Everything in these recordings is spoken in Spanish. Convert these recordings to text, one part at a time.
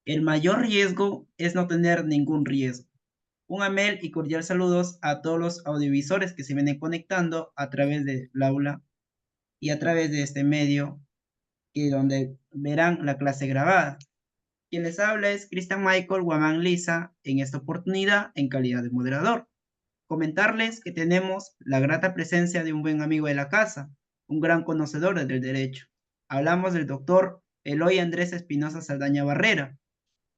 El mayor riesgo es no tener ningún riesgo. Un amel y cordial saludos a todos los audiovisores que se vienen conectando a través del aula y a través de este medio, que donde verán la clase grabada. Quien les habla es Cristian Michael Guamán Lisa, en esta oportunidad en calidad de moderador. Comentarles que tenemos la grata presencia de un buen amigo de la casa, un gran conocedor del derecho. Hablamos del doctor Eloy Andrés Espinosa Saldaña Barrera,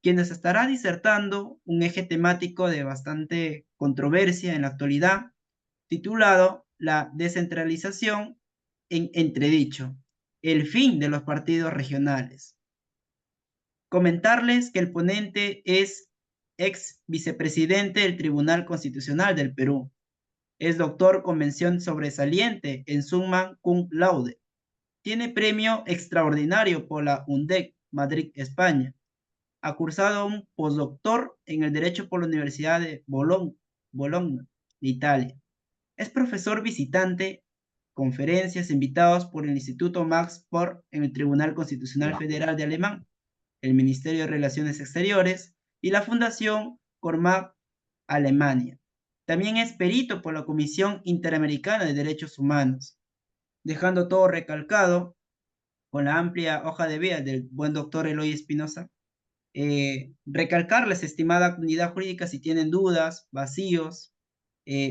quien nos estará disertando un eje temático de bastante controversia en la actualidad, titulado La descentralización en entredicho, el fin de los partidos regionales. Comentarles que el ponente es ex vicepresidente del Tribunal Constitucional del Perú. Es doctor con mención sobresaliente en Summa Cum Laude. Tiene premio extraordinario por la UNDEC, Madrid, España. Ha cursado un postdoctor en el Derecho por la Universidad de Bologna, Italia. Es profesor visitante, conferencias invitados por el Instituto Max Planck en el Tribunal Constitucional Federal de Alemania, el Ministerio de Relaciones Exteriores y la Fundación Cormac Alemania. También es perito por la Comisión Interamericana de Derechos Humanos, dejando todo recalcado con la amplia hoja de vida del buen doctor Eloy Espinosa. Recalcarles, estimada comunidad jurídica, si tienen dudas, vacíos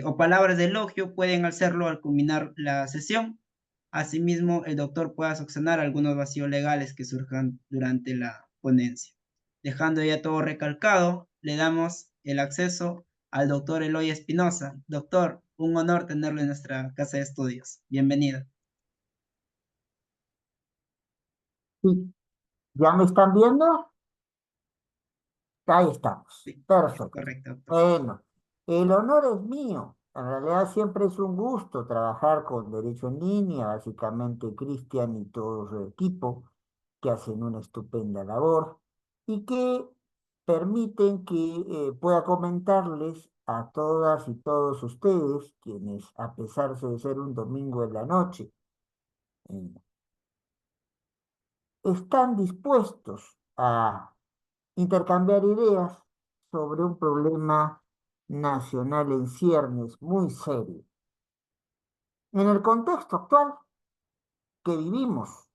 o palabras de elogio, pueden hacerlo al culminar la sesión. Asimismo, el doctor pueda subsanar algunos vacíos legales que surjan durante la ponencia. Dejando ya todo recalcado, le damos el acceso al doctor Eloy Espinosa. Doctor, un honor tenerlo en nuestra casa de estudios. Bienvenido. Sí, ¿ya me están viendo? Ahí estamos. Sí, Perfecto. correcto, doctor. Bueno, el honor es mío. En realidad siempre es un gusto trabajar con Derecho en Línea, básicamente Cristian y todo su equipo, que hacen una estupenda labor y que permiten que pueda comentarles a todas y todos ustedes, quienes a pesar de ser un domingo en la noche, eh, están dispuestos a intercambiar ideas sobre un problema nacional en ciernes muy serio. En el contexto actual que vivimos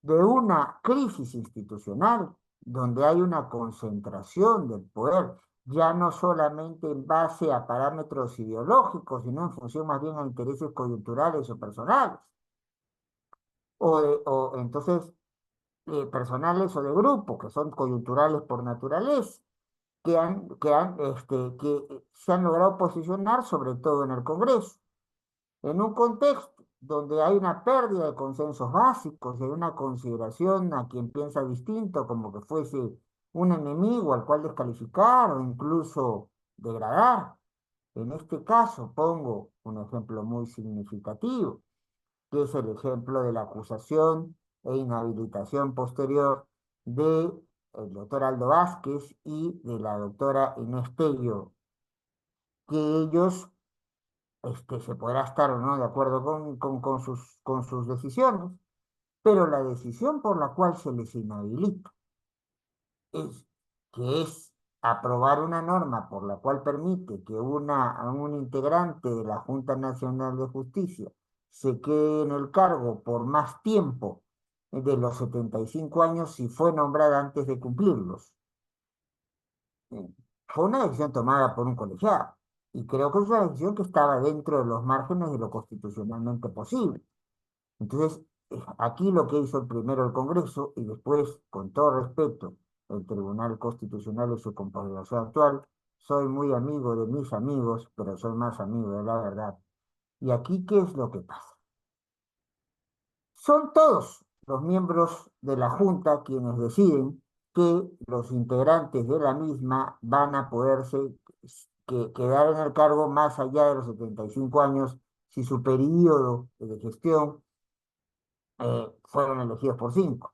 de una crisis institucional, donde hay una concentración del poder, ya no solamente en base a parámetros ideológicos, sino en función más bien a intereses coyunturales o personales, o entonces personales o de grupo, que son coyunturales por naturaleza que se han logrado posicionar, sobre todo en el Congreso, en un contexto donde hay una pérdida de consensos básicos y hay una consideración a quien piensa distinto como que fuese un enemigo al cual descalificar o incluso degradar. En este caso pongo un ejemplo muy significativo, que es el ejemplo de la acusación e inhabilitación posterior de el doctor Aldo Vázquez y de la doctora Inés Tello, que ellos se podrá estar o no de acuerdo con sus decisiones, pero la decisión por la cual se les inhabilita es que es aprobar una norma por la cual permite que a un integrante de la Junta Nacional de Justicia se quede en el cargo por más tiempo de los 75 años si fue nombrada antes de cumplirlos. Eh, Fue una decisión tomada por un colegiado y creo que es una decisión que estaba dentro de los márgenes de lo constitucionalmente posible. Entonces, aquí lo que hizo primero el Congreso y después, con todo respeto, el Tribunal Constitucional y su configuración actual, soy muy amigo de mis amigos, pero soy más amigo de la verdad. ¿Y aquí qué es lo que pasa? Son todos los miembros de la Junta quienes deciden que los integrantes de la misma van a poderse quedar en el cargo más allá de los 75 años si su periodo de gestión fueron elegidos por 5.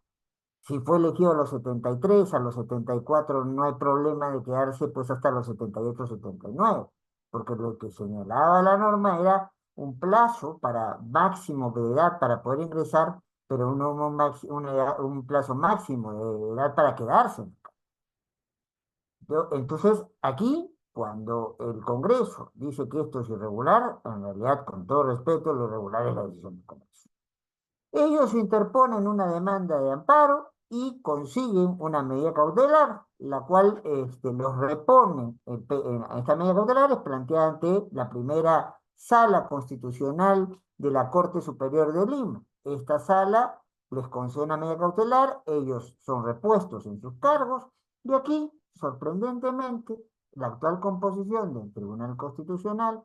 Si fue elegido a los 73, a los 74 no hay problema de quedarse pues hasta los 78, 79, porque lo que señalaba la norma era un plazo para máximo de edad para poder ingresar, pero un plazo máximo de edad para quedarse. Entonces, aquí, cuando el Congreso dice que esto es irregular, en realidad, con todo respeto, lo irregular es la decisión del Congreso. Ellos interponen una demanda de amparo y consiguen una medida cautelar, la cual los repone. Esta medida cautelar es planteada ante la primera sala constitucional de la Corte Superior de Lima. Esta sala les concede una medida cautelar, ellos son repuestos en sus cargos, y aquí, sorprendentemente, la actual composición del Tribunal Constitucional,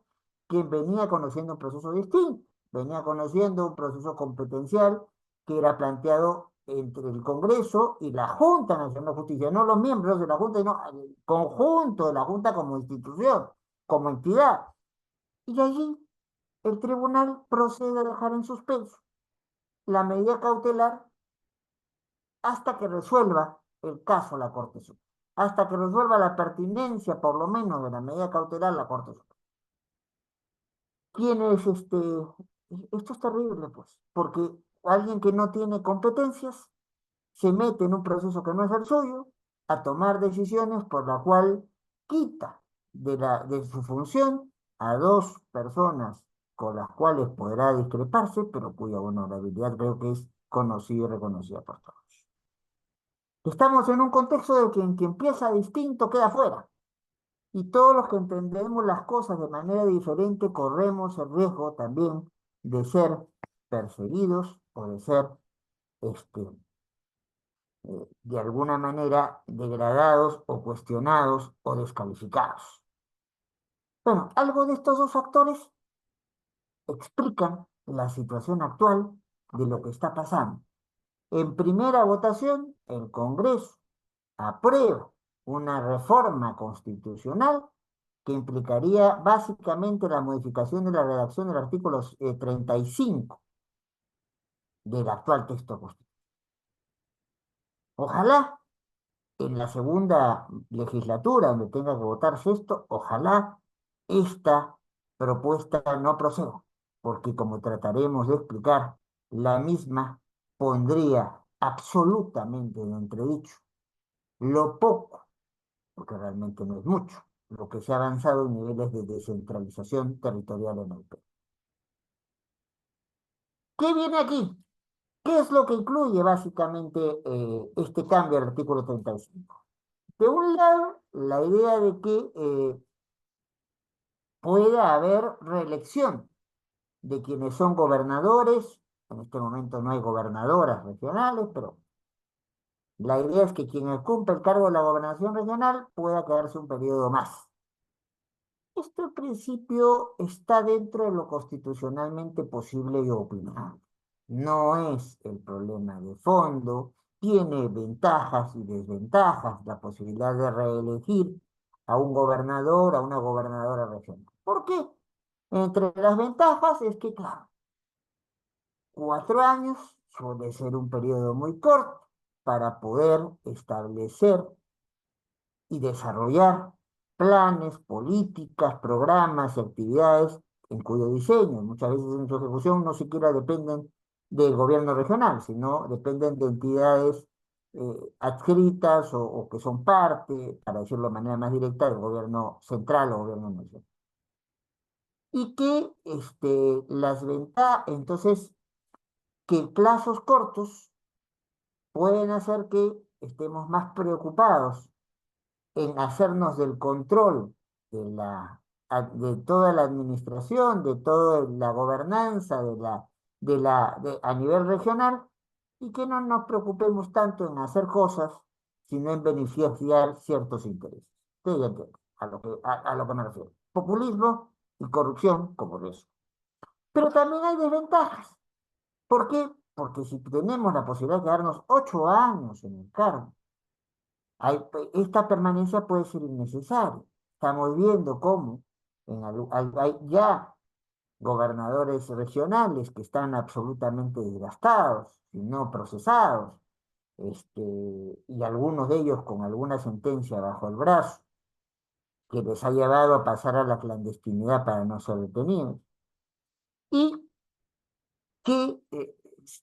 quien venía conociendo un proceso distinto, venía conociendo un proceso competencial que era planteado entre el Congreso y la Junta Nacional de Justicia, no los miembros de la Junta, sino el conjunto de la Junta como institución, como entidad. Y allí el tribunal procede a dejar en suspenso la medida cautelar hasta que resuelva el caso la Corte Suprema, hasta que resuelva la pertinencia, por lo menos, de la medida cautelar la Corte Suprema. ¿Quién es este? Esto es terrible, pues, porque alguien que no tiene competencias se mete en un proceso que no es el suyo a tomar decisiones por la cual quita de su función a dos personas con las cuales podrá discreparse, pero cuya honorabilidad creo que es conocida y reconocida por todos. Estamos en un contexto de que quien empieza distinto queda fuera. Y todos los que entendemos las cosas de manera diferente corremos el riesgo también de ser perseguidos o de ser, de alguna manera, degradados o cuestionados o descalificados. Bueno, algo de estos dos factores explican la situación actual de lo que está pasando. En primera votación, el Congreso aprueba una reforma constitucional que implicaría básicamente la modificación de la redacción del artículo 35 del actual texto constitucional. Ojalá en la segunda legislatura donde tenga que votarse esto, ojalá esta propuesta no proceda, porque como trataremos de explicar, la misma pondría absolutamente en entredicho lo poco, porque realmente no es mucho, lo que se ha avanzado en niveles de descentralización territorial en el Perú. ¿Qué viene aquí? ¿Qué es lo que incluye básicamente este cambio al artículo 35? De un lado, la idea de que pueda haber reelección de quienes son gobernadores. En este momento no hay gobernadoras regionales, pero la idea es que quien ocupe el cargo de la gobernación regional pueda quedarse un periodo más. Esto en principio está dentro de lo constitucionalmente posible y opinable. No es el problema de fondo, tiene ventajas y desventajas la posibilidad de reelegir a un gobernador, a una gobernadora regional. ¿Por qué? Entre las ventajas es que, claro, 4 años suele ser un periodo muy corto para poder establecer y desarrollar planes, políticas, programas y actividades en cuyo diseño, muchas veces en su ejecución, no siquiera dependen del gobierno regional, sino dependen de entidades adscritas o que son parte, para decirlo de manera más directa, del gobierno central o gobierno nacional. Y que las ventajas, entonces, que plazos cortos pueden hacer que estemos más preocupados en hacernos del control de toda la administración, de toda la gobernanza a nivel regional, y que no nos preocupemos tanto en hacer cosas, sino en beneficiar ciertos intereses. Usted ya entiende a lo que me refiero. Populismo y corrupción como eso. Pero también hay desventajas. ¿Por qué? Porque si tenemos la posibilidad de quedarnos 8 años en el cargo, esta permanencia puede ser innecesaria. Estamos viendo cómo hay ya gobernadores regionales que están absolutamente desgastados y no procesados, y algunos de ellos con alguna sentencia bajo el brazo que les ha llevado a pasar a la clandestinidad para no ser detenidos. Y que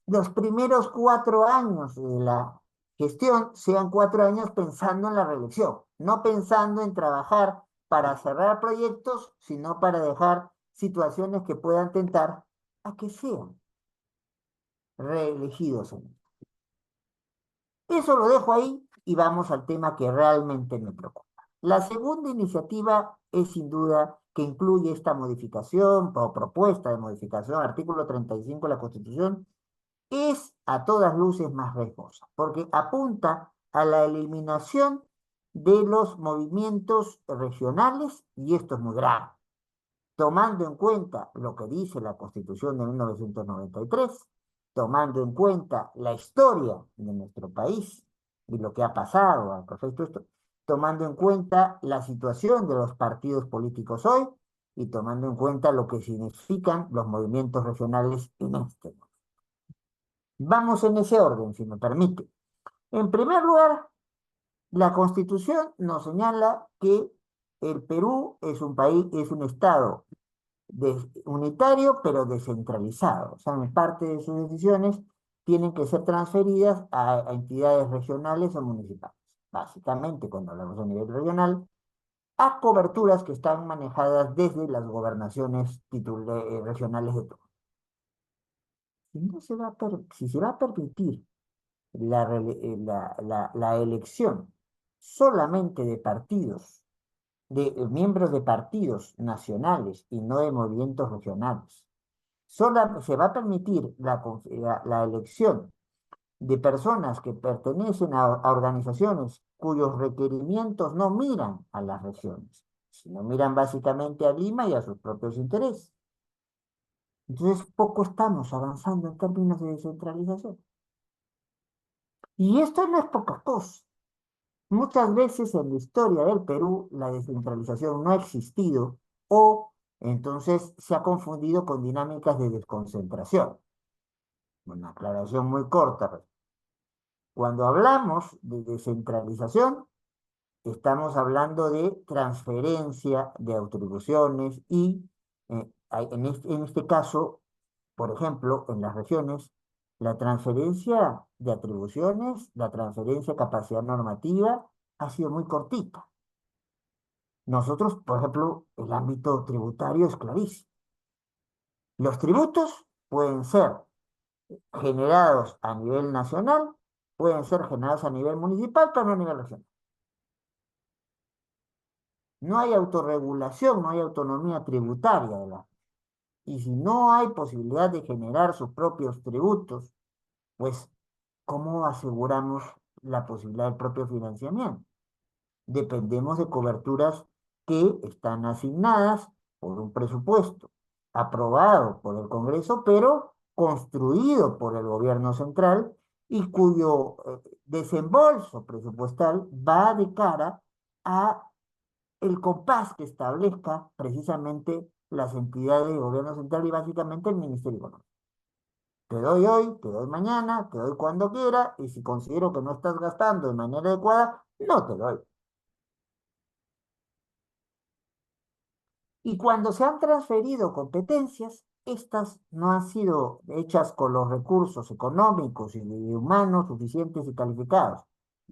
los primeros 4 años de la gestión sean 4 años pensando en la reelección. no pensando en trabajar para cerrar proyectos, sino para dejar situaciones que puedan tentar a que sean reelegidos. Eso lo dejo ahí y vamos al tema que realmente me preocupa. La segunda iniciativa es sin duda que incluye esta modificación o propuesta de modificación, artículo 35 de la Constitución, es a todas luces más riesgosa, porque apunta a la eliminación de los movimientos regionales, y esto es muy grave, tomando en cuenta lo que dice la Constitución de 1993, tomando en cuenta la historia de nuestro país y lo que ha pasado al respecto de esto, tomando en cuenta la situación de los partidos políticos hoy y tomando en cuenta lo que significan los movimientos regionales en este momento. Vamos en ese orden, si me permite. En primer lugar, la Constitución nos señala que el Perú es un país, es un estado unitario, pero descentralizado. O sea, en parte de sus decisiones tienen que ser transferidas a entidades regionales o municipales. Básicamente, cuando hablamos a nivel regional, a coberturas que están manejadas desde las gobernaciones regionales de todo. Si, no se va a si se va a permitir la elección solamente de partidos, de miembros de partidos nacionales y no de movimientos regionales. Se va a permitir la elección de personas que pertenecen a organizaciones cuyos requerimientos no miran a las regiones, sino miran básicamente a Lima y a sus propios intereses. Entonces, poco estamos avanzando en términos de descentralización. Y esto no es poca cosa. Muchas veces en la historia del Perú la descentralización no ha existido o entonces se ha confundido con dinámicas de desconcentración. Una aclaración muy corta. Cuando hablamos de descentralización, estamos hablando de transferencia de atribuciones y en este caso, por ejemplo, en las regiones, la transferencia de atribuciones, la transferencia de capacidad normativa ha sido muy cortita. Nosotros, por ejemplo, el ámbito tributario es clarísimo. Los tributos pueden ser generados a nivel nacional, pueden ser generados a nivel municipal, pero no a nivel regional. No hay autorregulación, no hay autonomía tributaria de la. Y si no hay posibilidad de generar sus propios tributos, pues, ¿cómo aseguramos la posibilidad del propio financiamiento? Dependemos de coberturas que están asignadas por un presupuesto aprobado por el Congreso, pero construido por el gobierno central y cuyo desembolso presupuestal va de cara a el compás que establezca precisamente las entidades de gobierno central y básicamente el Ministerio Económico. Te doy hoy, te doy mañana, te doy cuando quiera, y si considero que no estás gastando de manera adecuada, no te doy. Y cuando se han transferido competencias, estas no han sido hechas con los recursos económicos y humanos suficientes y calificados.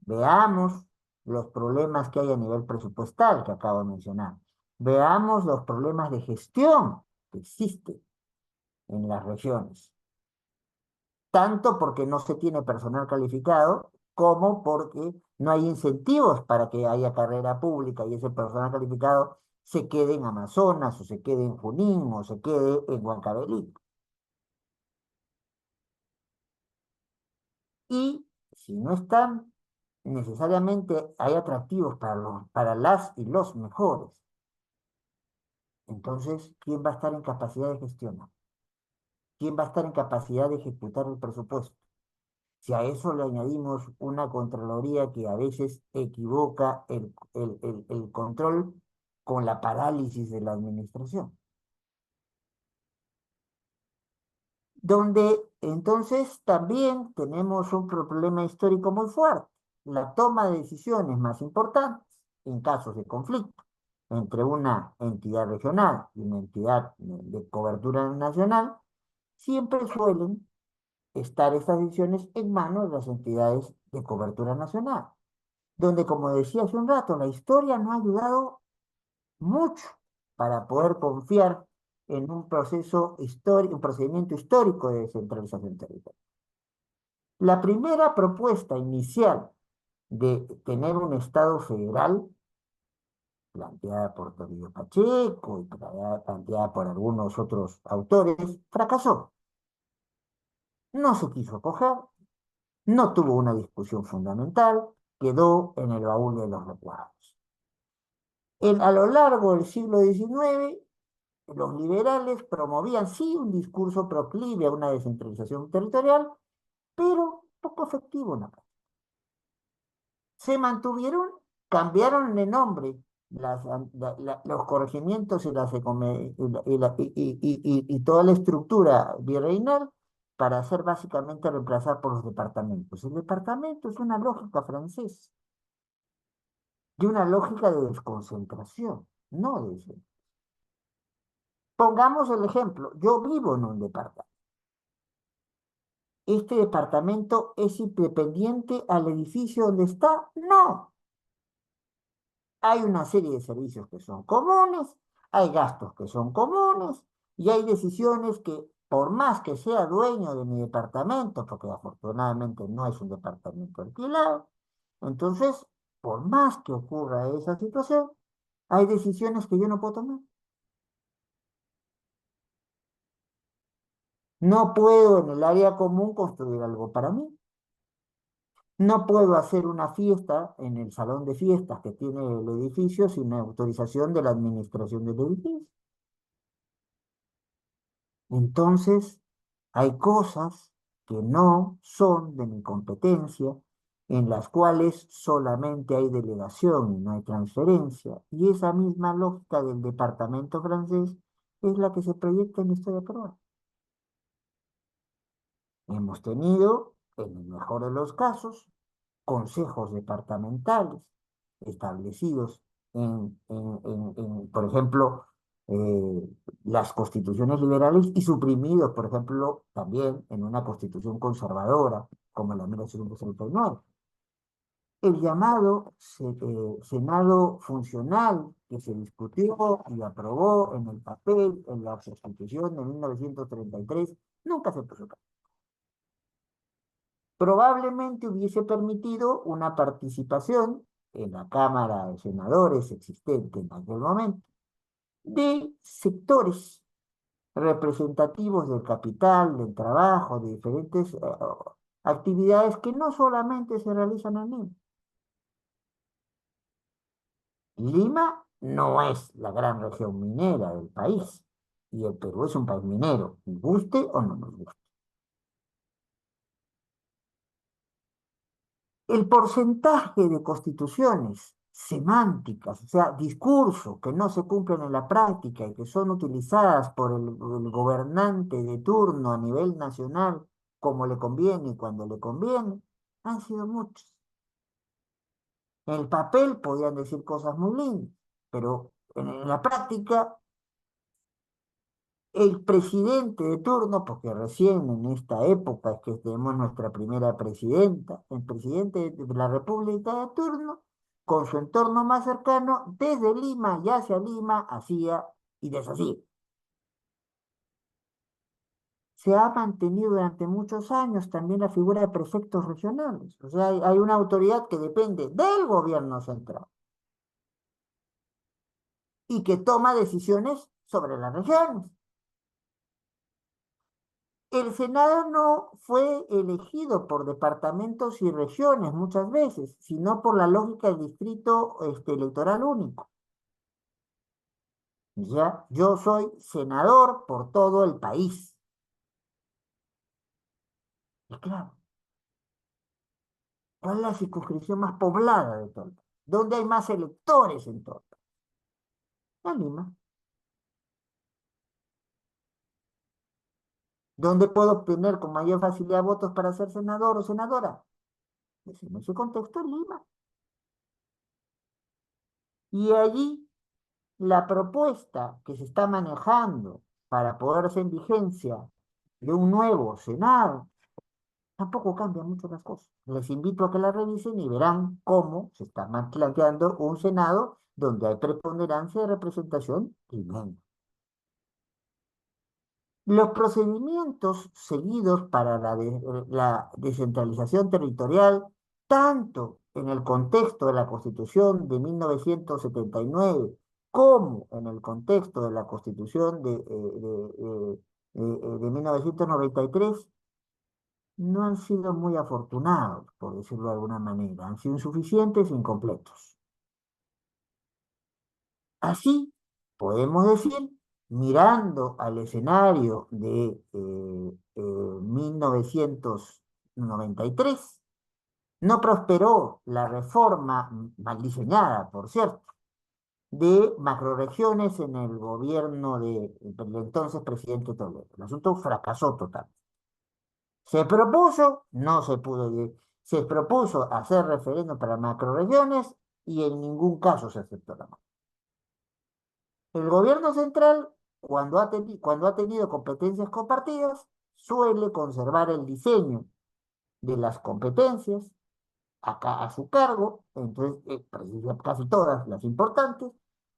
Veamos los problemas que hay a nivel presupuestal que acabo de mencionar. Veamos los problemas de gestión que existen en las regiones. Tanto porque no se tiene personal calificado, como porque no hay incentivos para que haya carrera pública y ese personal calificado se quede en Amazonas, o se quede en Junín, o se quede en Huancavelica. Y si no están, necesariamente hay atractivos para las y los mejores. Entonces, ¿quién va a estar en capacidad de gestionar? ¿Quién va a estar en capacidad de ejecutar el presupuesto? Si a eso le añadimos una Contraloría que a veces equivoca el control con la parálisis de la administración. Donde entonces también tenemos un problema histórico muy fuerte, la toma de decisiones más importantes en casos de conflicto entre una entidad regional y una entidad de cobertura nacional, siempre suelen estar estas decisiones en manos de las entidades de cobertura nacional. donde, como decía hace un rato, la historia no ha ayudado mucho para poder confiar en un proceso histórico, un procedimiento histórico de descentralización territorial. La primera propuesta inicial de tener un Estado federal, planteada por Toribio Pacheco y planteada por algunos otros autores, fracasó. No se quiso acoger, no tuvo una discusión fundamental, quedó en el baúl de los recuerdos. A lo largo del siglo XIX, los liberales promovían sí un discurso proclive a una descentralización territorial, pero poco efectivo en la práctica. Se mantuvieron, cambiaron de nombre los corregimientos y toda la estructura virreinal para ser básicamente reemplazada por los departamentos. El departamento es una lógica francesa, de una lógica de desconcentración, no de eso. Pongamos el ejemplo, yo vivo en un departamento. ¿Este departamento es independiente al edificio donde está? No. Hay una serie de servicios que son comunes, hay gastos que son comunes y hay decisiones que, por más que sea dueño de mi departamento, porque afortunadamente no es un departamento alquilado, entonces, por más que ocurra esa situación, hay decisiones que yo no puedo tomar. No puedo en el área común construir algo para mí. No puedo hacer una fiesta en el salón de fiestas que tiene el edificio sin autorización de la administración del edificio. Entonces, hay cosas que no son de mi competencia, en las cuales solamente hay delegación y no hay transferencia. Y esa misma lógica del departamento francés es la que se proyecta en la historia peruana. Hemos tenido, en el mejor de los casos, consejos departamentales establecidos por ejemplo, eh, las constituciones liberales y suprimidos, por ejemplo, también en una constitución conservadora como la 1939. El llamado Senado funcional que se discutió y aprobó en el papel en la Constitución de 1933 nunca se puso. Probablemente hubiese permitido una participación en la Cámara de Senadores existente en aquel momento de sectores representativos del capital, del trabajo, de diferentes actividades que no solamente se realizan en Lima. Lima no es la gran región minera del país y el Perú es un país minero, nos guste o no nos guste. El porcentaje de constituciones semánticas, o sea, discursos que no se cumplen en la práctica y que son utilizadas por el gobernante de turno a nivel nacional como le conviene y cuando le conviene, han sido muchos. En el papel podían decir cosas muy lindas, pero en la práctica el presidente de turno, porque recién en esta época es que tenemos nuestra primera presidenta, el presidente de la República de turno, con su entorno más cercano, desde Lima y hacia Lima, hacía y deshacía. Se ha mantenido durante muchos años también la figura de prefectos regionales. O sea, hay una autoridad que depende del gobierno central y que toma decisiones sobre las regiones. El Senado no fue elegido por departamentos y regiones muchas veces, sino por la lógica del distrito electoral único. Ya, yo soy senador por todo el país. Y claro, ¿cuál es la circunscripción más poblada de todo? ¿Dónde hay más electores en todo? En Lima. ¿Dónde puedo obtener con mayor facilidad votos para ser senador o senadora? Pues en ese contexto, en Lima. Y allí la propuesta que se está manejando para ponerse en vigencia de un nuevo Senado Tampoco cambian mucho las cosas. Les invito a que la revisen y verán cómo se está planteando un Senado donde hay preponderancia de representación inmensa. Los procedimientos seguidos para la descentralización territorial, tanto en el contexto de la Constitución de 1979 como en el contexto de la Constitución de 1993, no han sido muy afortunados, por decirlo de alguna manera. Han sido insuficientes e incompletos. Así, podemos decir, mirando al escenario de 1993, no prosperó la reforma, mal diseñada, por cierto, de macroregiones en el gobierno del entonces presidente Toledo. El asunto fracasó total. Se propuso, no se pudo, se propuso hacer referéndum para macroregiones y en ningún caso se aceptó la. El gobierno central, cuando ha tenido competencias compartidas, suele conservar el diseño de las competencias acá a su cargo, entonces casi todas las importantes,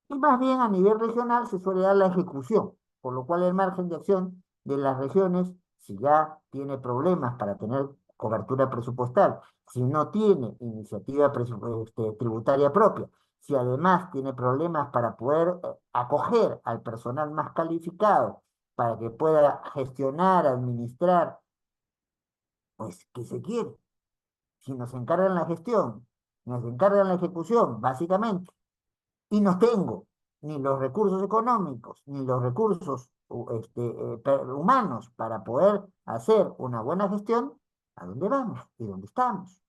y más bien a nivel regional se suele dar la ejecución, por lo cual el margen de acción de las regiones, si ya tiene problemas para tener cobertura presupuestal, si no tiene iniciativa tributaria propia, si además tiene problemas para poder acoger al personal más calificado para que pueda gestionar, administrar, pues, ¿qué se quiere? Si nos encargan la gestión, nos encargan la ejecución, básicamente, y no tengo ni los recursos económicos, ni los recursos humanos para poder hacer una buena gestión, ¿a dónde vamos y dónde estamos?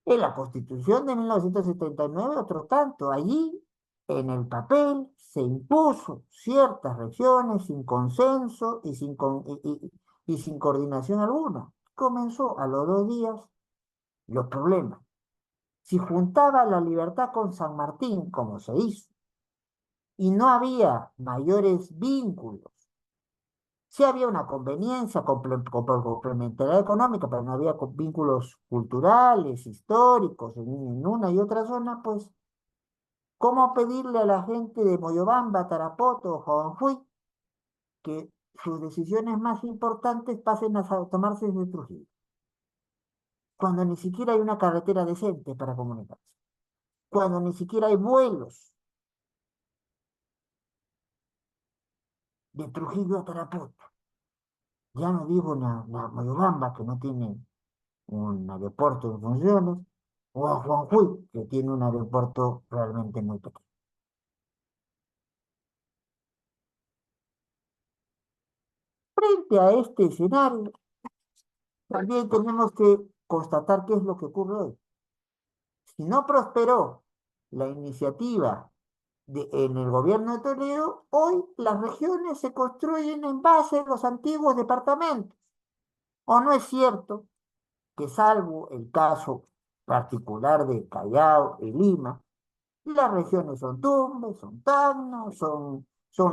En la Constitución de 1979, otro tanto, allí en el papel se impuso ciertas regiones sin consenso y sin coordinación alguna. Comenzó a los 2 días los problemas. Si juntaba la Libertad con San Martín, como se hizo, y no había mayores vínculos, sí había una conveniencia, complementariedad económica, pero no había vínculos culturales, históricos en una y otra zona, pues, ¿cómo pedirle a la gente de Moyobamba, Tarapoto o Jujuy que sus decisiones más importantes pasen a tomarse desde Trujillo? Cuando ni siquiera hay una carretera decente para comunicarse, cuando ni siquiera hay vuelos de Trujillo a Tarapoto. Ya no digo una Moyobamba que no tiene un aeropuerto en funciones, o a Jujuy que tiene un aeropuerto realmente muy pequeño. Frente a este escenario, también tenemos que constatar qué es lo que ocurre hoy. Si no prosperó la iniciativa en el gobierno de Toledo, hoy las regiones se construyen en base a los antiguos departamentos. ¿O no es cierto que, salvo el caso particular de Callao y Lima, las regiones son Tumbes, son Tacna, son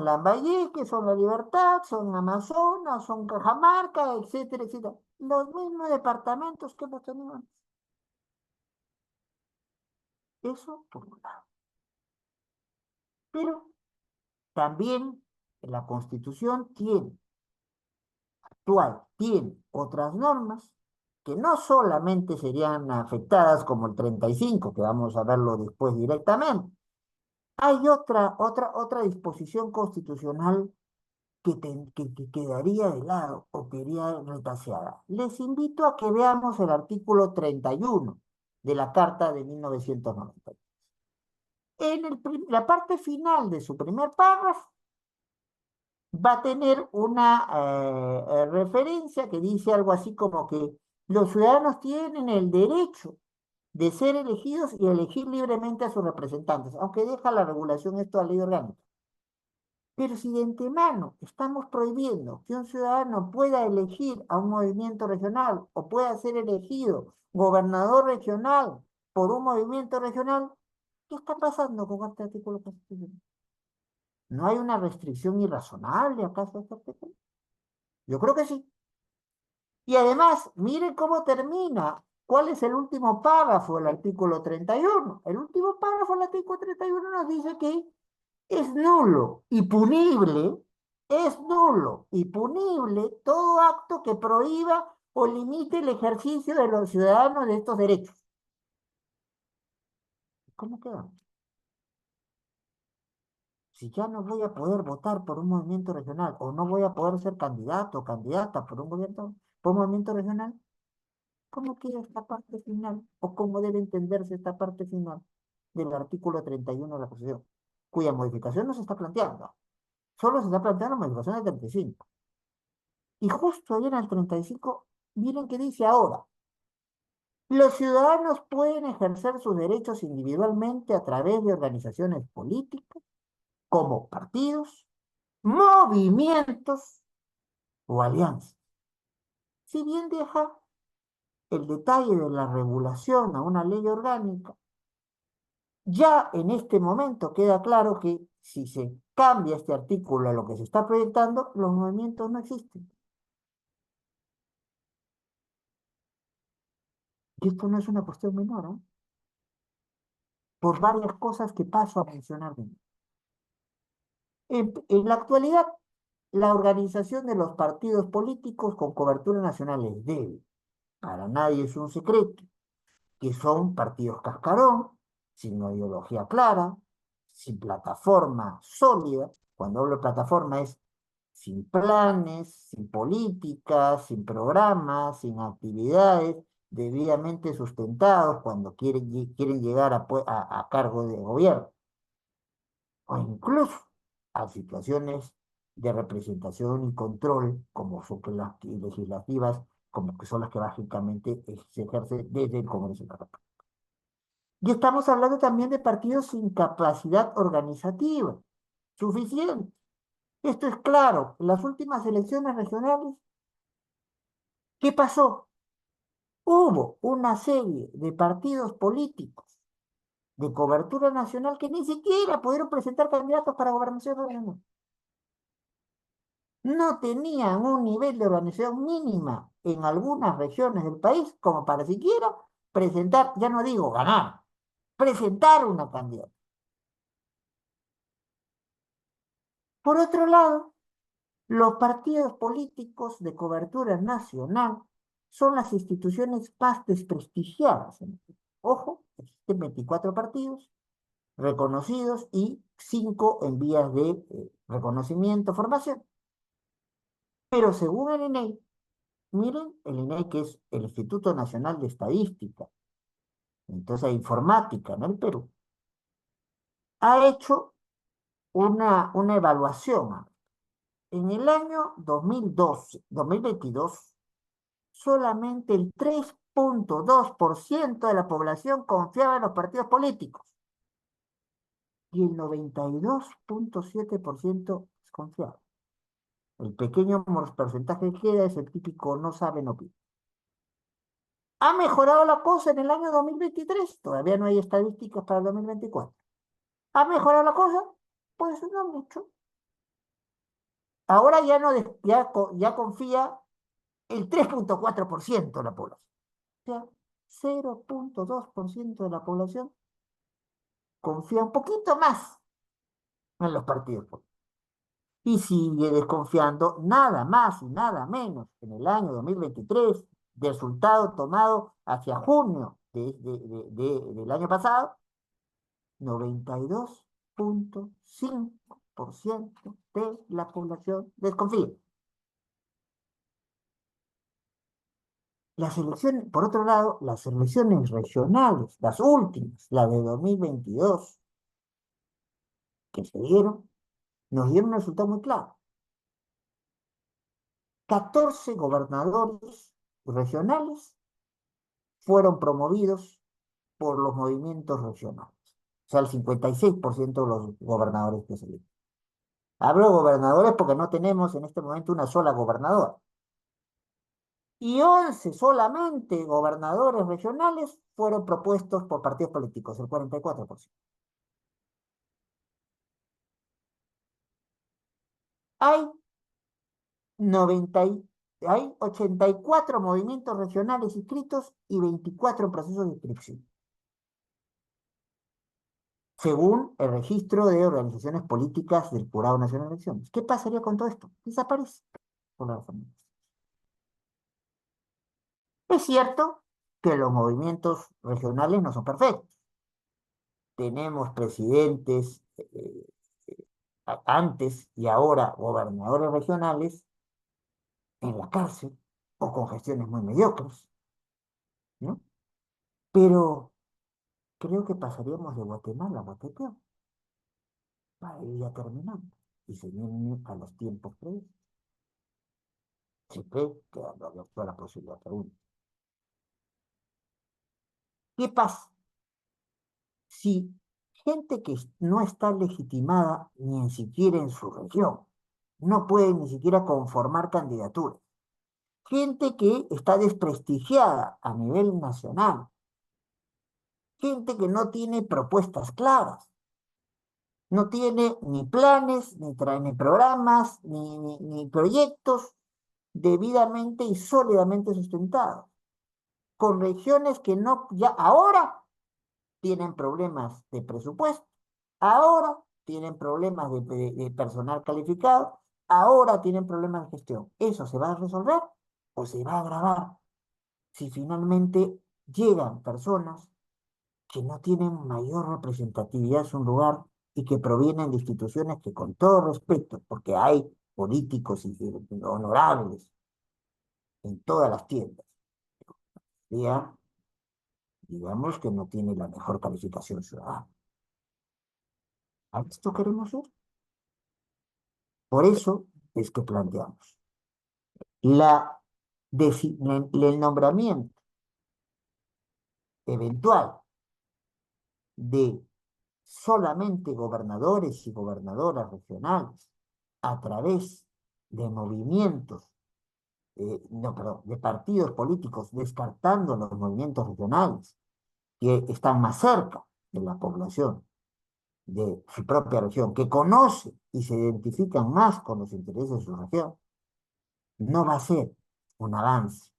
Lambayeque, son La Libertad, son Amazonas, son Cajamarca, etcétera, etcétera? Los mismos departamentos que hemos tenido antes. Eso por un lado. Pero también la Constitución tiene otras normas que no solamente serían afectadas como el 35, que vamos a verlo después directamente. Hay otra disposición constitucional que quedaría de lado o quedaría retaseada. Les invito a que veamos el artículo 31 de la Carta de 1990. La parte final de su primer párrafo va a tener una referencia que dice algo así como que los ciudadanos tienen el derecho de ser elegidos y elegir libremente a sus representantes, aunque deja la regulación esto a ley orgánica. Pero si de antemano estamos prohibiendo que un ciudadano pueda elegir a un movimiento regional o pueda ser elegido gobernador regional por un movimiento regional, ¿qué está pasando con este artículo constitucional? ¿No hay una restricción irrazonable acaso a este artículo? Yo creo que sí. Y además, miren cómo termina. ¿Cuál es el último párrafo del artículo 31? El último párrafo del artículo 31 nos dice que es nulo y punible todo acto que prohíba o limite el ejercicio de los ciudadanos de estos derechos. ¿Cómo queda? Si ya no voy a poder votar por un movimiento regional o no voy a poder ser candidato o candidata por un movimiento regional, ¿cómo queda esta parte final? ¿O cómo debe entenderse esta parte final del artículo 31 de la Constitución? Cuya modificación no se está planteando. Solo se está planteando la modificación del 35. Y justo ahí en el 35, miren qué dice ahora. Los ciudadanos pueden ejercer sus derechos individualmente a través de organizaciones políticas, como partidos, movimientos o alianzas. Si bien deja el detalle de la regulación a una ley orgánica, ya en este momento queda claro que si se cambia este artículo a lo que se está proyectando, los movimientos no existen. Y esto no es una cuestión menor, ¿eh? Por varias cosas que paso a mencionar. En la actualidad, la organización de los partidos políticos con cobertura nacional es débil. Para nadie es un secreto que son partidos cascarón, sin una ideología clara, sin plataforma sólida. Cuando hablo de plataforma es sin planes, sin políticas, sin programas, sin actividades debidamente sustentados cuando quieren llegar a cargo de gobierno, o incluso a situaciones de representación y control, como son que las legislativas, como que son las que básicamente se ejerce desde el Congreso de la República. Y estamos hablando también de partidos sin capacidad organizativa suficiente. Esto es claro. En las últimas elecciones regionales, ¿qué pasó? Hubo una serie de partidos políticos de cobertura nacional que ni siquiera pudieron presentar candidatos para gobernación regional. No tenían un nivel de organización mínima en algunas regiones del país como para siquiera presentar, ya no digo ganar, presentar una candidata. Por otro lado, los partidos políticos de cobertura nacional son las instituciones más desprestigiadas. Ojo, existen 24 partidos reconocidos y 5 en vías de reconocimiento, formación. Pero según el INEI, miren, el INEI, que es el Instituto Nacional de Estadística, entonces informática en el Perú, ha hecho una evaluación. En el año 2022, solamente el 3,2% de la población confiaba en los partidos políticos y el 92,7% desconfiaba. El pequeño porcentaje que queda es el típico no sabe, no pide. ¿Ha mejorado la cosa en el año 2023? Todavía no hay estadísticas para el 2024. ¿Ha mejorado la cosa? Pues no mucho. Ahora ya, no, ya confía el 3,4% de la población. O sea, 0,2% de la población confía un poquito más en los partidos políticos. Y sigue desconfiando nada más y nada menos en el año 2023, resultado tomado hacia junio del año pasado, 92,5% de la población desconfía. Las elecciones, por otro lado, las elecciones regionales, las últimas, la de 2022, que se dieron, nos dieron un resultado muy claro. 14 gobernadores regionales fueron promovidos por los movimientos regionales. O sea, el 56% de los gobernadores que se eligen. Hablo de gobernadores porque no tenemos en este momento una sola gobernadora. Y 11 solamente gobernadores regionales fueron propuestos por partidos políticos, el 44%. Hay 90 hay 84 movimientos regionales inscritos y 24 procesos de inscripción, según el registro de organizaciones políticas del Jurado Nacional de Elecciones. ¿Qué pasaría con todo esto? Desaparece por la reforma. Es cierto que los movimientos regionales no son perfectos. Tenemos presidentes antes y ahora gobernadores regionales en la cárcel o con gestiones muy mediocres, ¿no? Pero creo que pasaríamos de Guatemala a Guatepeor para ir ya terminando y se viene a los tiempos previos. Se cree que habría toda la posibilidad de uno. ¿Qué pasa? Si gente que no está legitimada ni en siquiera en su región, no puede ni siquiera conformar candidaturas, gente que está desprestigiada a nivel nacional, gente que no tiene propuestas claras, no tiene ni planes, ni programas, ni proyectos debidamente y sólidamente sustentados, con regiones que no, ya ahora tienen problemas de presupuesto, ahora tienen problemas de personal calificado, ahora tienen problemas de gestión. ¿Eso se va a resolver o se va a agravar si finalmente llegan personas que no tienen mayor representatividad en su lugar y que provienen de instituciones que, con todo respeto, porque hay políticos y honorables en todas las tiendas, ya digamos que no tiene la mejor calificación ciudadana? ¿A esto queremos ir? Por eso es que planteamos la, el nombramiento eventual de solamente gobernadores y gobernadoras regionales a través de movimientos, no, perdón, de partidos políticos, descartando los movimientos regionales que están más cerca de la población de su propia región, que conoce y se identifican más con los intereses de su región, no va a ser un avance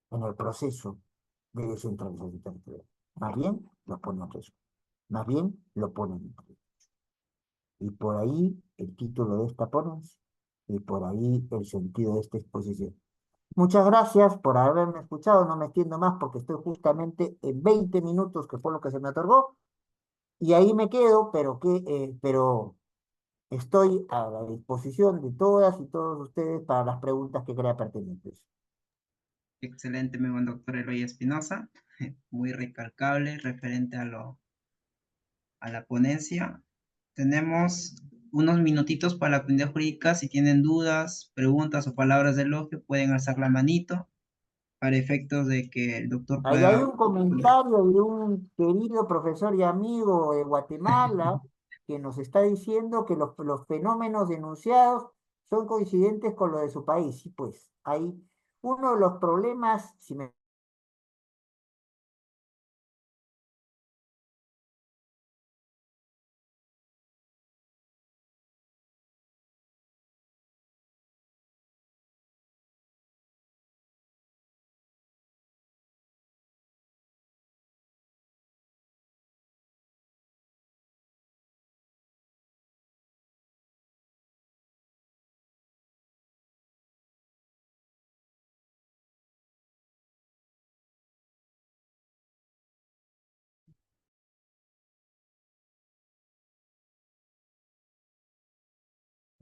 en el proceso de descentralización territorial. Más bien lo pone en riesgo, más bien lo pone en riesgo. Y por ahí el título de esta ponencia y por ahí el sentido de esta exposición. Muchas gracias por haberme escuchado, no me extiendo más porque estoy justamente en 20 minutos, que fue lo que se me otorgó, y ahí me quedo, pero estoy a la disposición de todas y todos ustedes para las preguntas que crea pertinentes. Excelente, mi buen doctor Eloy Espinosa. Muy recalcable referente a la ponencia. Tenemos unos minutitos para la comunidad jurídica. Si tienen dudas, preguntas o palabras de elogio, pueden alzar la manito para efectos de que el doctor Ahí hay pueda un responder. comentario de un querido profesor y amigo de Guatemala que nos está diciendo que los fenómenos denunciados son coincidentes con lo de su país. Y pues, hay uno de los problemas, si me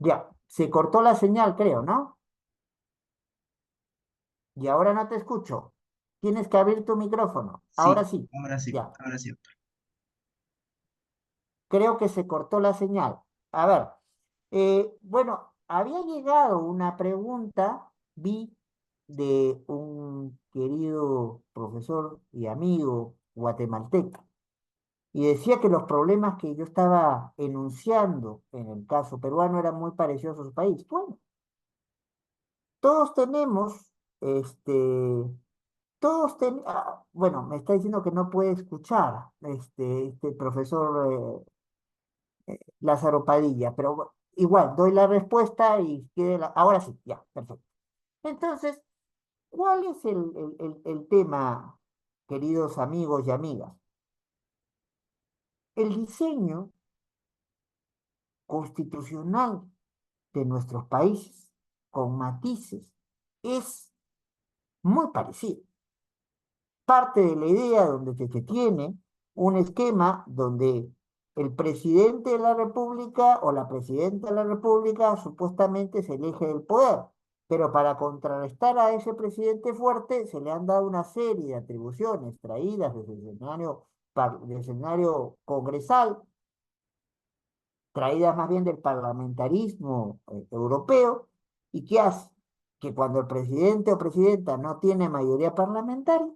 ya, se cortó la señal, creo, ¿no? Y ahora no te escucho. Tienes que abrir tu micrófono. Ahora Sí, sí, ahora sí, ya. ahora sí, doctor. Creo que se cortó la señal. A ver, bueno, había llegado una pregunta, vi de un querido profesor y amigo guatemalteco, y decía que los problemas que yo estaba enunciando en el caso peruano eran muy parecidos a su país. Bueno, todos tenemos, este, bueno, me está diciendo que no puede escuchar este profesor Lázaro Padilla, pero igual, doy la respuesta y quede ahora sí, ya, perfecto. Entonces, ¿cuál es el tema, queridos amigos y amigas? El diseño constitucional de nuestros países, con matices, es muy parecido. Parte de la idea donde se tiene un esquema donde el presidente de la República o la presidenta de la República supuestamente se elige del poder, pero para contrarrestar a ese presidente fuerte se le han dado una serie de atribuciones traídas desde el escenario, del escenario congresal, traídas más bien del parlamentarismo europeo, y ¿qué hace? Que cuando el presidente o presidenta no tiene mayoría parlamentaria,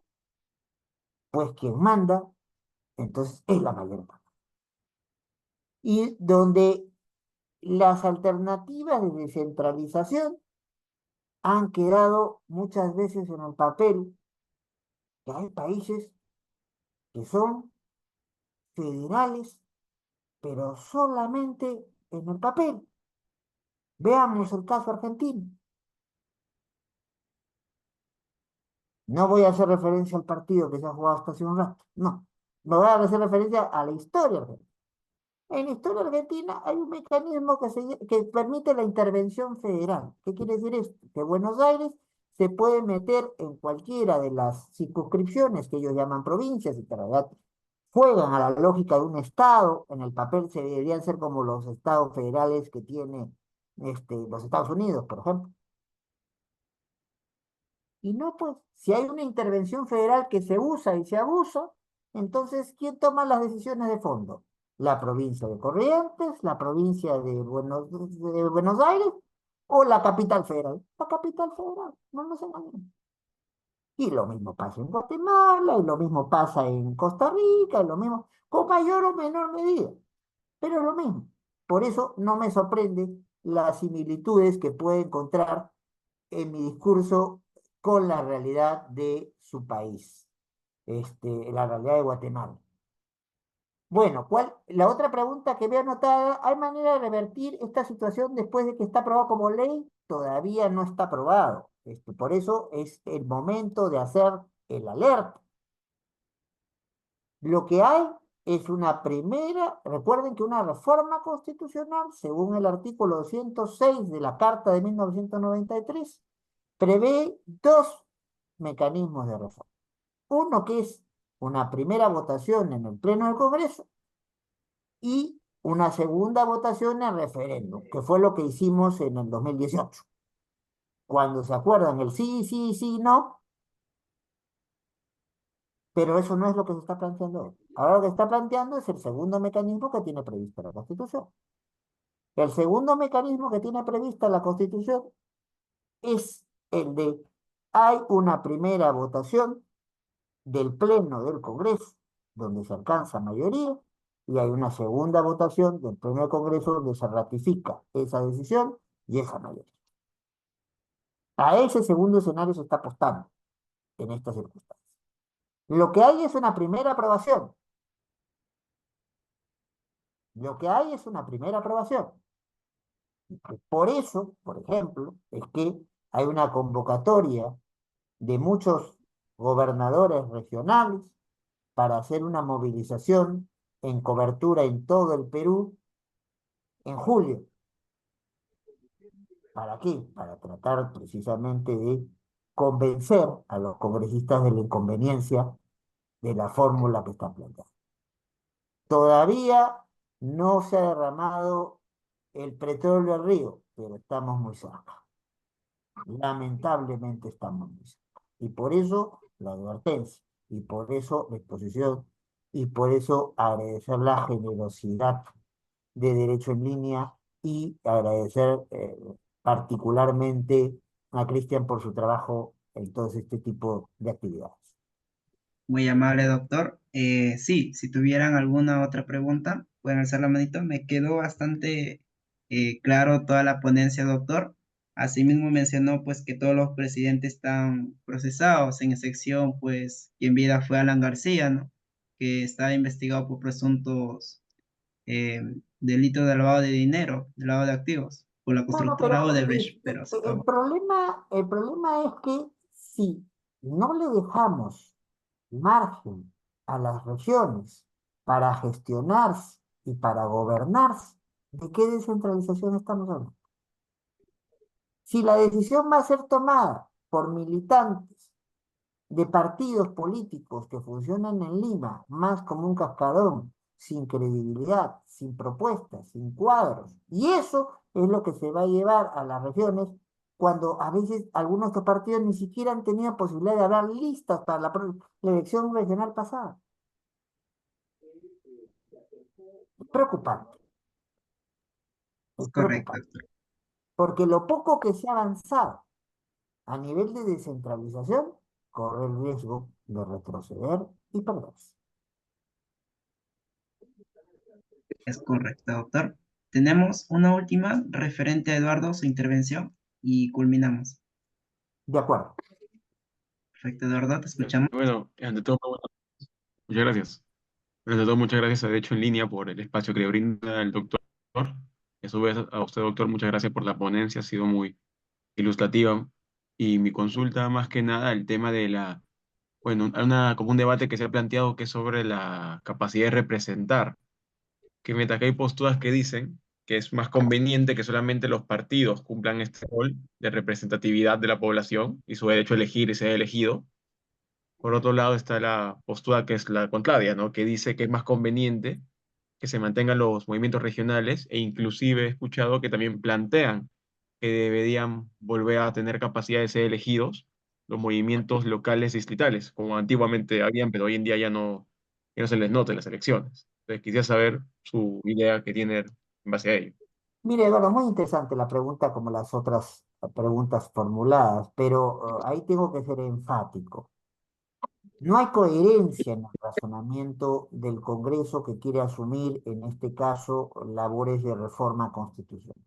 pues quien manda, entonces es la mayoría. Y donde las alternativas de descentralización han quedado muchas veces en el papel, que hay países que son federales, pero solamente en el papel. Veamos el caso argentino. No voy a hacer referencia al partido que se ha jugado hasta hace un rato, no. Me voy a hacer referencia a la historia argentina. En la historia argentina hay un mecanismo que permite la intervención federal. ¿Qué quiere decir esto? Que Buenos Aires se puede meter en cualquiera de las circunscripciones que ellos llaman provincias y que en realidad juegan a la lógica de un estado. En el papel se deberían ser como los estados federales que tiene los Estados Unidos, por ejemplo. Y no, pues, si hay una intervención federal que se usa y se abusa, entonces, ¿quién toma las decisiones de fondo? ¿La provincia de Corrientes, la provincia de Buenos Aires o la capital federal? La capital federal, no nos engañemos. Y lo mismo pasa en Guatemala, y lo mismo pasa en Costa Rica, y lo mismo, con mayor o menor medida, pero es lo mismo. Por eso no me sorprende las similitudes que puede encontrar en mi discurso con la realidad de su país, la realidad de Guatemala. Bueno, la otra pregunta que veo anotada, ¿hay manera de revertir esta situación después de que está aprobado como ley? Todavía no está aprobado. Por eso es el momento de hacer el alerta. Lo que hay es una primera, recuerden que una reforma constitucional, según el artículo 206 de la Carta de 1993, prevé dos mecanismos de reforma. Uno que es una primera votación en el Pleno del Congreso y una segunda votación en referéndum, que fue lo que hicimos en el 2018. Cuando se acuerdan el sí, sí, sí, no, pero eso no es lo que se está planteando hoy. Ahora lo que se está planteando es el segundo mecanismo que tiene prevista la Constitución. El segundo mecanismo que tiene prevista la Constitución es el de hay una primera votación del Pleno del Congreso, donde se alcanza mayoría, y hay una segunda votación del Pleno del Congreso donde se ratifica esa decisión y esa mayoría. A ese segundo escenario se está apostando en estas circunstancias. Lo que hay es una primera aprobación. Lo que hay es una primera aprobación. Por eso, por ejemplo, es que hay una convocatoria de muchos gobernadores regionales para hacer una movilización en cobertura en todo el Perú en julio. ¿Para qué? Para tratar precisamente de convencer a los congresistas de la inconveniencia de la fórmula que está planteada. Todavía no se ha derramado el petróleo al río, pero estamos muy cerca. Lamentablemente estamos muy cerca. Y por eso la advertencia, y por eso la exposición, y por eso agradecer la generosidad de Derecho en Línea y agradecer particularmente a Cristian por su trabajo en todo este tipo de actividades. Muy amable, doctor. Sí, si tuvieran alguna otra pregunta, pueden alzar la manito. Me quedó bastante claro toda la ponencia, doctor. Asimismo mencionó pues que todos los presidentes están procesados, en excepción pues quien vida fue Alan García, ¿no? Que está investigado por presuntos delitos de lavado de dinero, de lavado de activos. por la Bueno, constructora pero Odebrecht, pero hasta ahora. el problema es que si no le dejamos margen a las regiones para gestionarse y para gobernarse, ¿de qué descentralización estamos hablando? Si la decisión va a ser tomada por militantes de partidos políticos que funcionan en Lima, más como un cascarón, sin credibilidad, sin propuestas, sin cuadros. Y eso es lo que se va a llevar a las regiones cuando a veces algunos de estos partidos ni siquiera han tenido posibilidad de hablar listas para la elección regional pasada. Es preocupante, es Es correcto, preocupante, doctor. porque lo poco que se ha avanzado a nivel de descentralización corre el riesgo de retroceder y perderse. Es correcto, doctor. Tenemos una última referente a Eduardo, su intervención, y culminamos. De acuerdo. Perfecto, Eduardo, te escuchamos. Bueno, ante todo, muchas gracias. Ante todo, muchas gracias, de hecho, en línea por el espacio que le brinda el doctor. Y a su vez, a usted, doctor, muchas gracias por la ponencia, ha sido muy ilustrativa. Y mi consulta, más que nada, el tema de bueno, como un debate que se ha planteado que es sobre la capacidad de representar, que mientras que hay posturas que dicen que es más conveniente que solamente los partidos cumplan este rol de representatividad de la población y su derecho a elegir y ser elegido. Por otro lado está la postura que es la contraria, ¿no? Que dice que es más conveniente que se mantengan los movimientos regionales e inclusive he escuchado que también plantean que deberían volver a tener capacidad de ser elegidos los movimientos locales distritales, como antiguamente habían, pero hoy en día ya no se les nota en las elecciones. Entonces quisiera saber su idea que tiene en base a ello. Mire, bueno, muy interesante la pregunta como las otras preguntas formuladas, pero ahí tengo que ser enfático. No hay coherencia en el razonamiento del Congreso que quiere asumir, en este caso, labores de reforma constitucional,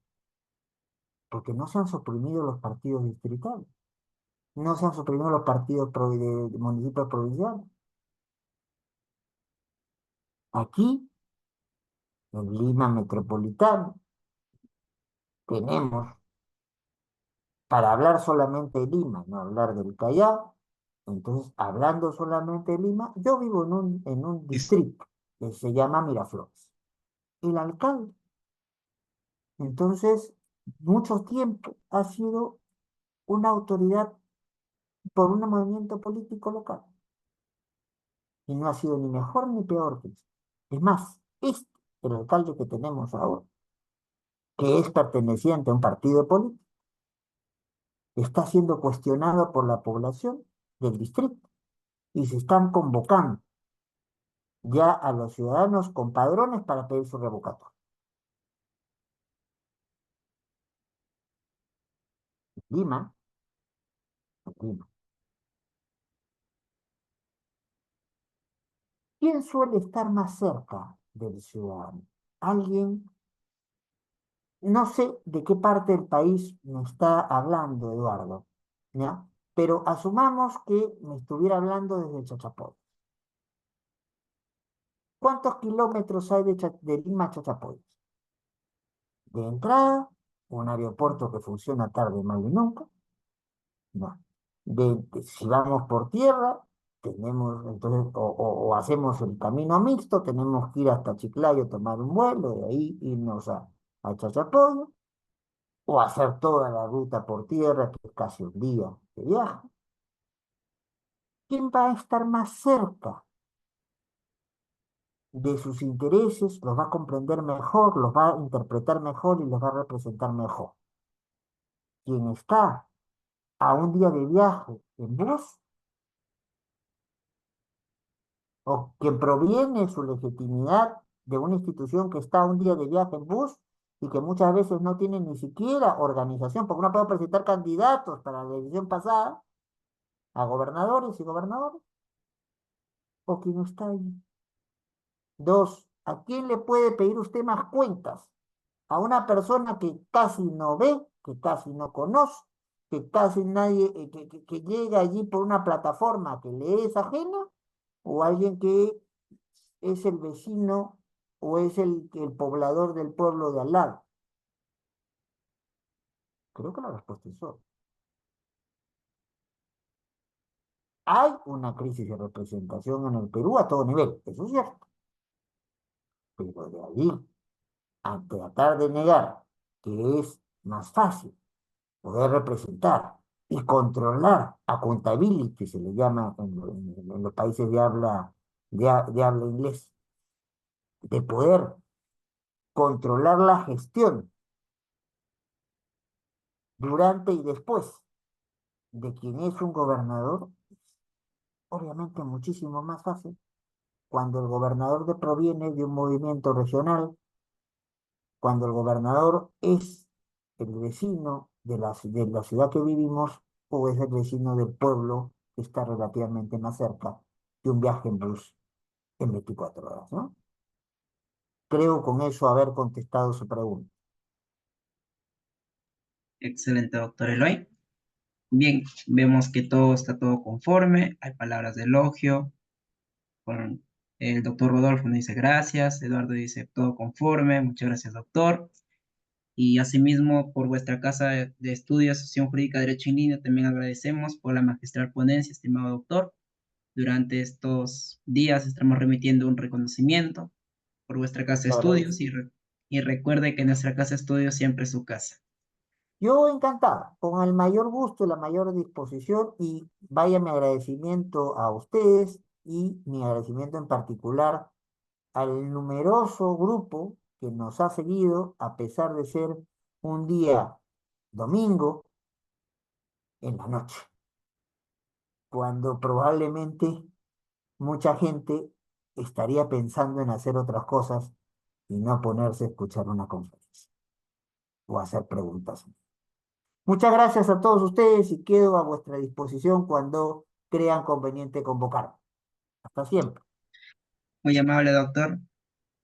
porque no se han suprimido los partidos distritales, no se han suprimido los partidos de municipios provinciales. Aquí, en Lima Metropolitana, tenemos para hablar solamente de Lima, no hablar del Callao. Entonces, hablando solamente de Lima, yo vivo en un Y s- distrito que se llama Miraflores. El alcalde, entonces, mucho tiempo ha sido una autoridad por un movimiento político local. Y no ha sido ni mejor ni peor que eso. Es más, el alcalde que tenemos ahora, que es perteneciente a un partido político, está siendo cuestionado por la población del distrito y se están convocando ya a los ciudadanos con padrones para pedir su revocatoria. Lima, Lima. ¿Quién suele estar más cerca del ciudadano? Alguien, no sé de qué parte del país me está hablando Eduardo, ¿ya? Pero asumamos que me estuviera hablando desde Chachapoy. ¿Cuántos kilómetros hay de Lima a Chachapoy? De entrada, un aeropuerto que funciona tarde, mal y nunca. No. Si vamos por tierra, tenemos, entonces, o hacemos el camino mixto, tenemos que ir hasta Chiclayo, tomar un vuelo, de ahí irnos a Chachapoyo, o hacer toda la ruta por tierra, que es casi un día de viaje. ¿Quién va a estar más cerca de sus intereses? Los va a comprender mejor, los va a interpretar mejor y los va a representar mejor. Quien está a un día de viaje en bus o que proviene su legitimidad de una institución que está un día de viaje en bus y que muchas veces no tiene ni siquiera organización, porque uno puede presentar candidatos para la elección pasada a gobernadores y gobernadores, o que no está ahí. Dos, ¿a quién le puede pedir usted más cuentas? A una persona que casi no ve, que casi no conoce, que casi nadie, que llega allí por una plataforma que le es ajena, o alguien que es el vecino o es el poblador del pueblo de al lado. Creo que la respuesta es obvia. Hay una crisis de representación en el Perú a todo nivel, eso es cierto. Pero de ahí a tratar de negar que es más fácil poder representar y controlar, accountability se le llama en los países de habla inglés, de poder controlar la gestión durante y después de quien es un gobernador, obviamente muchísimo más fácil cuando el gobernador proviene de un movimiento regional, cuando el gobernador es el vecino de la ciudad que vivimos o es el vecino del pueblo que está relativamente más cerca de un viaje en bus en 24 horas, ¿no? Creo con eso haber contestado su pregunta. Excelente, doctor Eloy. Bien, vemos que todo está todo conforme, hay palabras de elogio. Con el doctor Rodolfo nos dice gracias, Eduardo dice todo conforme, muchas gracias, doctor. Y asimismo, por vuestra Casa de Estudios, Asociación Jurídica de Derecho en Línea, también agradecemos por la magistral ponencia, estimado doctor. Durante estos días estamos remitiendo un reconocimiento por vuestra Casa de Estudios Agradezco. y recuerde que nuestra Casa de Estudios siempre es su casa. Yo encantada, con el mayor gusto y la mayor disposición, y vaya mi agradecimiento a ustedes y mi agradecimiento en particular al numeroso grupo que nos ha seguido a pesar de ser un día domingo en la noche, cuando probablemente mucha gente estaría pensando en hacer otras cosas y no ponerse a escuchar una conferencia o hacer preguntas. Muchas gracias a todos ustedes y quedo a vuestra disposición cuando crean conveniente convocarme. Hasta siempre. Muy amable, doctor.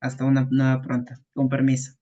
Hasta una nueva pronta. Con permiso.